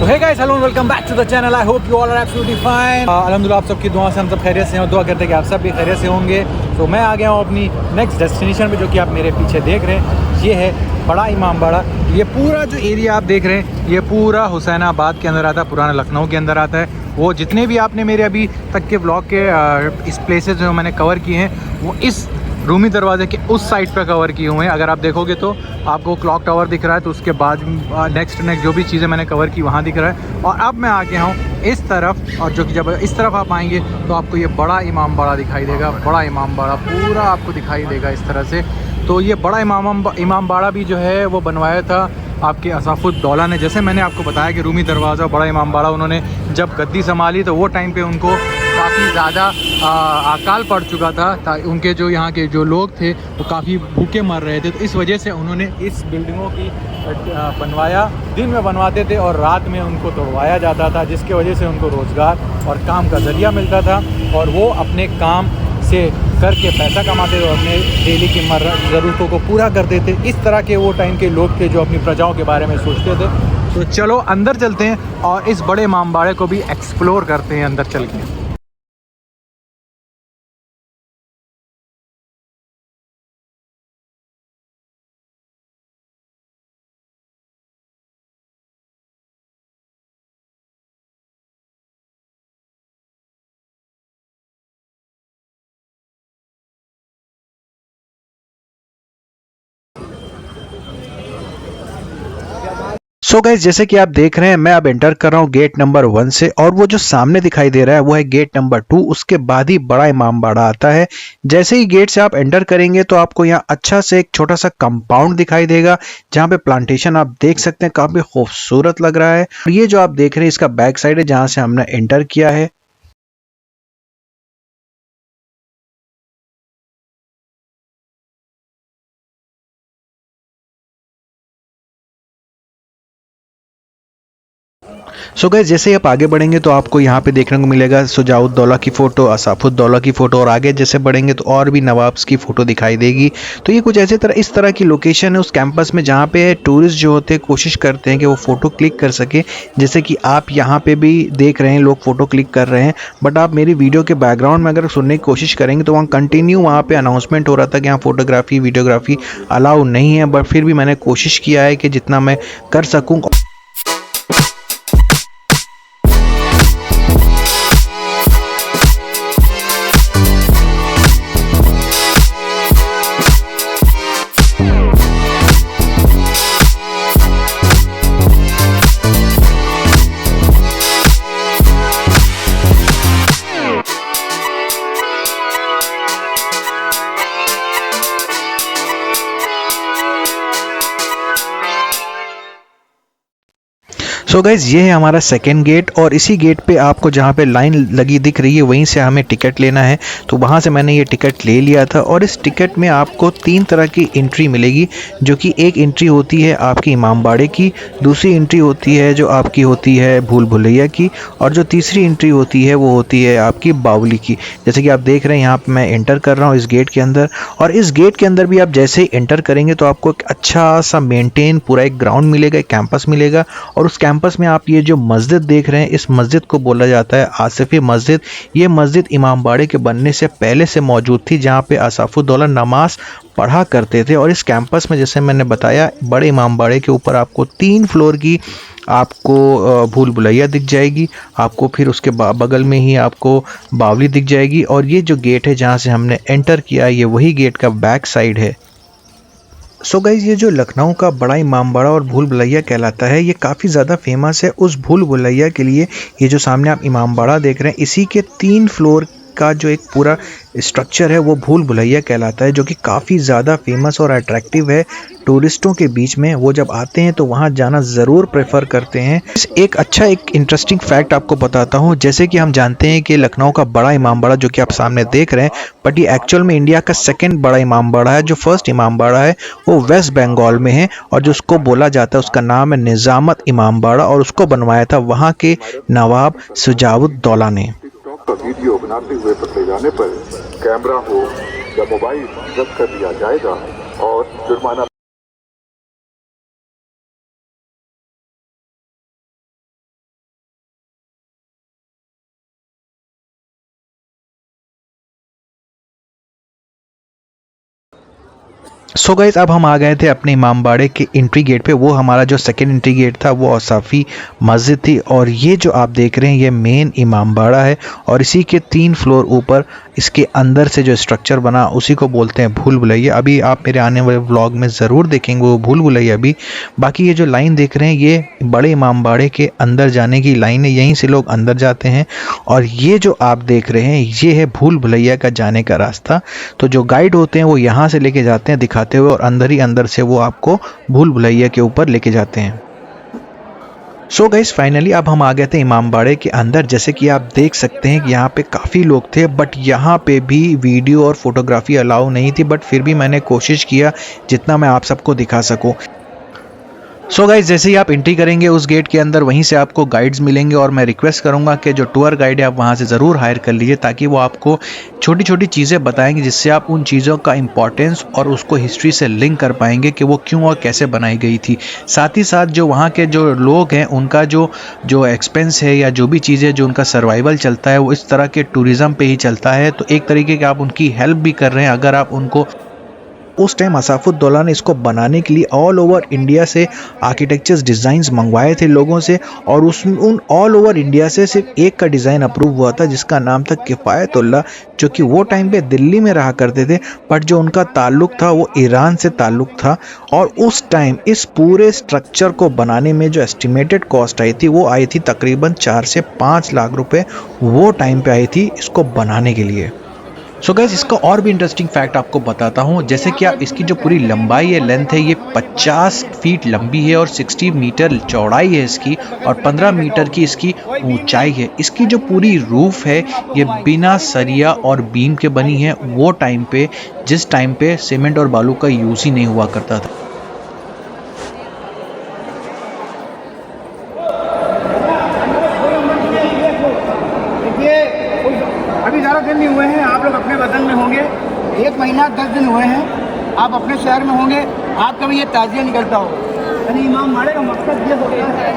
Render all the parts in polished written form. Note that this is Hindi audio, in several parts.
So hey guys, hello and welcome back to the channel. I hope you all are absolutely fine. अल्हम्दुलिल्लाह आप सबकी दुआ से हम सब खैरियत से हैं और दुआ करते हैं कि आप सब भी खैरियत से होंगे। तो मैं आ गया हूँ अपनी नेक्स्ट डेस्टिनेशन पे, जो कि आप मेरे पीछे देख रहे हैं। ये है बड़ा इमामबाड़ा। ये पूरा जो एरिया आप देख रहे हैं, ये पूरा हुसैनाबाद के अंदर आता है, पुराना लखनऊ के अंदर आता है। वो जितने भी आपने मेरे अभी तक के ब्लॉग के इस प्लेसेस जो मैंने कवर किए हैं, वो इस रूमी दरवाजे के उस साइड पे कवर किए हुए हैं। अगर आप देखोगे तो आपको क्लॉक टावर दिख रहा है, तो उसके बाद नेक्स्ट जो भी चीज़ें मैंने कवर की वहाँ दिख रहा है। और अब मैं आ गया हूँ इस तरफ, और जो कि जब इस तरफ आप आएंगे तो आपको ये बड़ा इमामबाड़ा दिखाई देगा। बड़ा इमामबाड़ा पूरा आपको दिखाई देगा इस तरह से। तो ये बड़ा इमामबाड़ा भी जो है वो बनवाया था आपके असाफुद्दौला ने। जैसे मैंने आपको बताया कि रूमी दरवाज़ा बड़ा इमामबाड़ा उन्होंने जब गद्दी संभाली तो वो टाइम पे उनको काफ़ी ज़्यादा अकाल पड़ चुका था। उनके जो यहाँ के जो लोग थे वो काफ़ी भूखे मर रहे थे, तो इस वजह से उन्होंने इस बिल्डिंगों की बनवाया। दिन में बनवाते थे और रात में उनको तोड़वाया जाता था, जिसके वजह से उनको रोज़गार और काम का ज़रिया मिलता था और वो अपने काम से करके पैसा कमाते थे और अपने डेली की ज़रूरतों को पूरा करते थे। इस तरह के वो टाइम के लोग थे जो अपनी प्रजाओं के बारे में सोचते थे। तो चलो अंदर चलते हैं और इस बड़े इमामबाड़े को भी एक्सप्लोर करते हैं अंदर चल के। सो गाइस, जैसे कि आप देख रहे हैं मैं अब एंटर कर रहा हूँ गेट नंबर 1 से, और वो जो सामने दिखाई दे रहा है वो है गेट नंबर 2। उसके बाद ही बड़ा इमामबाड़ा आता है। जैसे ही गेट से आप एंटर करेंगे तो आपको यहाँ अच्छा से एक छोटा सा कंपाउंड दिखाई देगा, जहाँ पे प्लांटेशन आप देख सकते हैं, काफी खूबसूरत लग रहा है। और ये जो आप देख रहे हैं इसका बैक साइड है, जहाँ से हमने एंटर किया है। सो गाइस, जैसे ही आप आगे बढ़ेंगे तो आपको यहाँ पे देखने को मिलेगा शुजाउद्दौला की फ़ोटो, असाफुद्दौला की फ़ोटो, और आगे जैसे बढ़ेंगे तो और भी नवाब्स की फ़ोटो दिखाई देगी। तो ये कुछ ऐसे इस तरह की लोकेशन है उस कैंपस में, जहाँ पे टूरिस्ट जो होते हैं कोशिश करते हैं कि वो फ़ोटो क्लिक कर सके। जैसे कि आप यहाँ पे भी देख रहे हैं लोग फ़ोटो क्लिक कर रहे हैं, बट आप मेरी वीडियो के बैकग्राउंड में अगर सुनने की कोशिश करेंगे तो वहाँ कंटिन्यू वहाँ पर अनाउंसमेंट हो रहा था कि यहाँ फ़ोटोग्राफी वीडियोग्राफी अलाउ नहीं है। बट फिर भी मैंने कोशिश किया है कि जितना मैं कर सकूँ। सो गाइज, ये है हमारा सेकेंड गेट, और इसी गेट पे आपको जहाँ पे लाइन लगी दिख रही है वहीं से हमें टिकट लेना है। तो वहाँ से मैंने ये टिकट ले लिया था, और इस टिकट में आपको 3 तरह की एंट्री मिलेगी। जो कि एक एंट्री होती है आपकी इमामबाड़े की, दूसरी एंट्री होती है जो आपकी होती है भूल भुलैया की, और जो तीसरी एंट्री होती है वो होती है आपकी बावली की। जैसे कि आप देख रहे हैं यहाँ पर मैं एंटर कर रहा हूँ इस गेट के अंदर, और इस गेट के अंदर भी आप जैसे ही एंटर करेंगे तो आपको एक अच्छा सा मेनटेन पूरा एक ग्राउंड मिलेगा, एक कैंपस मिलेगा। और उस कैंपस में आप ये जो मस्जिद देख रहे हैं, इस मस्जिद को बोला जाता है आसिफी मस्जिद। ये मस्जिद इमामबाड़े के बनने से पहले से मौजूद थी, जहाँ पे असाफुद्दौला नमाज पढ़ा करते थे। और इस कैंपस में जैसे मैंने बताया, बड़े इमामबाड़े के ऊपर आपको 3 फ्लोर की आपको भूल भुलैया दिख जाएगी, आपको फिर उसके बगल में ही आपको बावली दिख जाएगी। और ये जो गेट है जहाँ से हमने एंटर किया, ये वही गेट का बैक साइड है। सो गाइज, ये जो लखनऊ का बड़ा इमामबाड़ा और भूल भुलैया कहलाता है, ये काफ़ी ज़्यादा फेमस है उस भूल भुलैया के लिए। ये जो सामने आप इमामबाड़ा देख रहे हैं, इसी के 3 फ्लोर का जो एक पूरा स्ट्रक्चर है वो भूल भुलैया कहलाता है, जो कि काफ़ी ज़्यादा फेमस और अट्रैक्टिव है टूरिस्टों के बीच में। वो जब आते हैं तो वहाँ जाना ज़रूर प्रेफर करते हैं। एक इंटरेस्टिंग फैक्ट आपको बताता हूँ। जैसे कि हम जानते हैं कि लखनऊ का बड़ा इमामबाड़ा जो कि आप सामने देख रहे हैं, बट ये एक्चुअल में इंडिया का सेकंड बड़ा इमामबाड़ा है। जो फर्स्ट इमामबाड़ा है वो वेस्ट बंगाल में है, और जो उसको बोला जाता है उसका नाम है निज़ामत इमामबाड़ा, और उसको बनवाया था वहाँ के नवाब शुजाउद्दौला ने। वीडियो बनाते हुए पकड़े जाने पर कैमरा हो या मोबाइल जब्त कर लिया जाएगा और जुर्माना सो गाइस अब हम आ गए थे अपने इमामबाड़े के एंट्री गेट पे। वो हमारा जो सेकंड एंट्री गेट था वो औसाफी मस्जिद थी, और ये जो आप देख रहे हैं ये मेन इमामबाड़ा है, और इसी के 3 फ्लोर ऊपर इसके अंदर से जो स्ट्रक्चर बना उसी को बोलते हैं भूल भुलैया। अभी आप मेरे आने वाले व्लॉग में ज़रूर देखेंगे वो भूल भुलैया भी। बाकी ये जो लाइन देख रहे हैं ये बड़े इमामबाड़े के अंदर जाने की लाइन है, यहीं से लोग अंदर जाते हैं। और ये जो आप देख रहे हैं ये है भूल भुलैया का जाने का रास्ता। तो जो गाइड होते हैं वो यहाँ से लेके जाते हैं दिखाते हुए, और अंदर ही अंदर से वो आपको भूल भुलैया के ऊपर लेके जाते हैं। सो गाइस फाइनली अब हम आ गए थे इमामबाड़े के अंदर। जैसे कि आप देख सकते हैं कि यहाँ पे काफ़ी लोग थे, बट यहाँ पे भी वीडियो और फोटोग्राफी अलाउ नहीं थी, बट फिर भी मैंने कोशिश किया जितना मैं आप सबको दिखा सकूँ। सो गाइज जैसे ही आप एंट्री करेंगे उस गेट के अंदर वहीं से आपको गाइड्स मिलेंगे, और मैं रिक्वेस्ट करूंगा कि जो टूर गाइड है आप वहां से ज़रूर हायर कर लीजिए, ताकि वो आपको छोटी छोटी चीज़ें बताएंगे जिससे आप उन चीज़ों का इंपॉर्टेंस और उसको हिस्ट्री से लिंक कर पाएंगे कि वो क्यों और कैसे बनाई गई थी। साथ ही साथ जो वहाँ के जो लोग हैं उनका जो एक्सपेंस है या जो भी चीज़ें जो उनका सर्वाइवल चलता है वो इस तरह के टूरिज़्म पे ही चलता है। तो एक तरीके के आप उनकी हेल्प भी कर रहे हैं अगर आप उनको। उस टाइम असाफुद्दौला ने इसको बनाने के लिए ऑल ओवर इंडिया से आर्किटेक्चर्स डिज़ाइंस मंगवाए थे लोगों से, और उन ऑल ओवर इंडिया से सिर्फ एक का डिज़ाइन अप्रूव हुआ था जिसका नाम था किफ़ायतुल्लाह, जो कि वो टाइम पे दिल्ली में रहा करते थे, बट जो उनका ताल्लुक़ था वो ईरान से ताल्लुक़ था। और उस टाइम इस पूरे स्ट्रक्चर को बनाने में जो एस्टिमेटेड कॉस्ट आई थी वो आई थी तकरीबन 4 से 5 लाख रुपए, वो टाइम पे आई थी इसको बनाने के लिए। सो गाइस इसका और भी इंटरेस्टिंग फैक्ट आपको बताता हूँ। जैसे कि आप इसकी जो पूरी लंबाई है, लेंथ है, ये 50 फीट लंबी है और 60 मीटर चौड़ाई है इसकी, और 15 मीटर की इसकी ऊंचाई है। इसकी जो पूरी रूफ है ये बिना सरिया और बीम के बनी है, वो टाइम पे जिस टाइम पे सीमेंट और बालू का यूज़ ही नहीं हुआ करता था। अभी ज़्यादा दिन नहीं हुए हैं, आप लोग अपने वतन में होंगे, 1 महीना 10 दिन हुए हैं, आप अपने शहर में होंगे, आपका भी ये ताज़िया निकलता हो। यानी इमामबाड़े का मकसद ये होता है,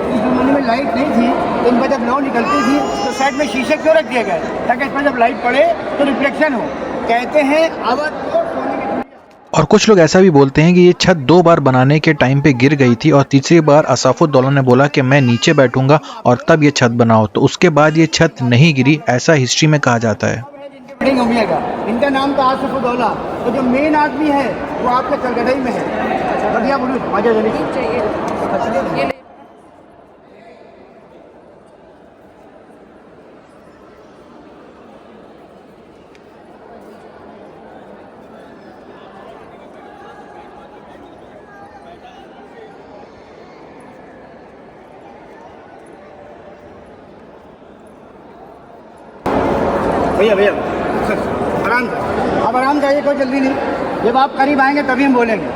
इस ज़माने में लाइट नहीं थी तो इन पर जब लौ निकलती थी तो साइड में शीशे क्यों रख दिए गए, ताकि इस पर जब लाइट पड़े तो रिफ्लेक्शन हो। कहते हैं आवाज़ और कुछ लोग ऐसा भी बोलते हैं कि ये छत 2 बार बनाने के टाइम पे गिर गई थी, और तीसरी बार असाफुद्दौला ने बोला कि मैं नीचे बैठूंगा और तब ये छत बनाओ, तो उसके बाद ये छत नहीं गिरी, ऐसा हिस्ट्री में कहा जाता है। इनका नाम था आसिफुद्दौला, तो जो मेन आदमी है वो आपके कलगढ़ई में है। बढ़िया बोलूँ भैया आराम से, आप आराम से आइए, कोई जल्दी नहीं। जब आप करीब आएंगे तभी हम बोलेंगे,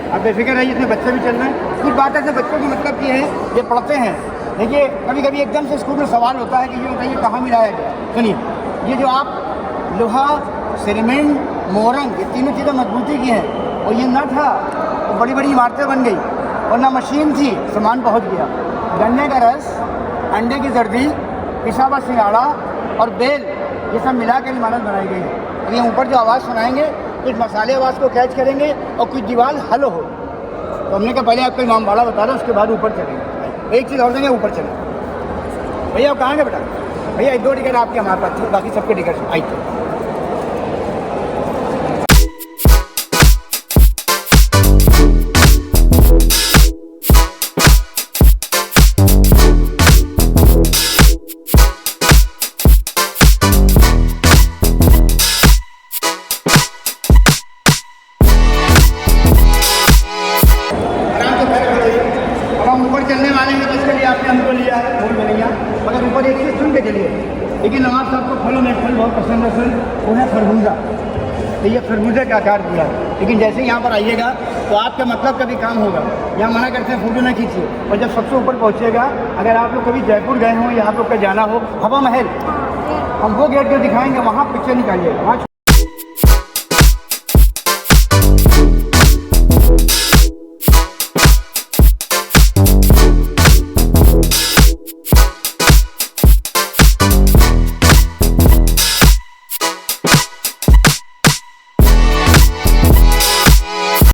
आप बेफिक्र रहिए। इसमें बच्चे भी चल रहे हैं। कुछ बात ऐसे बच्चों की मतलब ये है, ये पढ़ते हैं। देखिए कभी कभी एकदम से स्कूल में सवाल होता है कि ये बताइए कहाँ मिलाया गया। सुनिए, ये जो आप लोहा, सीमेंट, मोरंग, ये तीनों चीज़ें मजबूती की हैं, और ये न था तो बड़ी बड़ी इमारतें बन गई, और ना मशीन थी, सामान पहुँच गया। गन्ने का रस, अंडे की जर्दी, पिसा हुआ सिंगाड़ा और बेल, ये सब मिला कर इमारत बनाई गई है। और ये ऊपर जो आवाज़ सुनाएंगे कुछ मसाले आवाज़ को कैच करेंगे और कुछ दीवार हल हो। तो हमने कहा पहले आपको इमामबाड़ा बता दो, उसके बाद ऊपर चलेंगे। एक चीज़ और देंगे, ऊपर चलेंगे। भैया आप कहाँ गए बेटा? भैया 2 टिकट आपके हमारे पास थे, बाकी सबके टिकट आई थे। चलने वाले हैं तो इसके लिए आपने हमको लिया है, भूल में नहीं। मगर ऊपर एक चीज़ सुन के चलिए। लेकिन नवाब साहब को फलों में फल बहुत पसंद है, फल वो है खरबूजा। तो ये खरबूजे का आकार दिया है। लेकिन जैसे ही यहाँ पर आइएगा तो आपका मतलब का भी काम होगा। यहाँ मना करते हैं फोटो ना खींचिए, और जब सबसे ऊपर पहुँचिएगा, अगर आप लोग कभी जयपुर गए हों या आप लोग का जाना हो हवा महल, हम वो गेट जो दिखाएंगे वहाँ पिक्चर निकालिएगा। वहाँ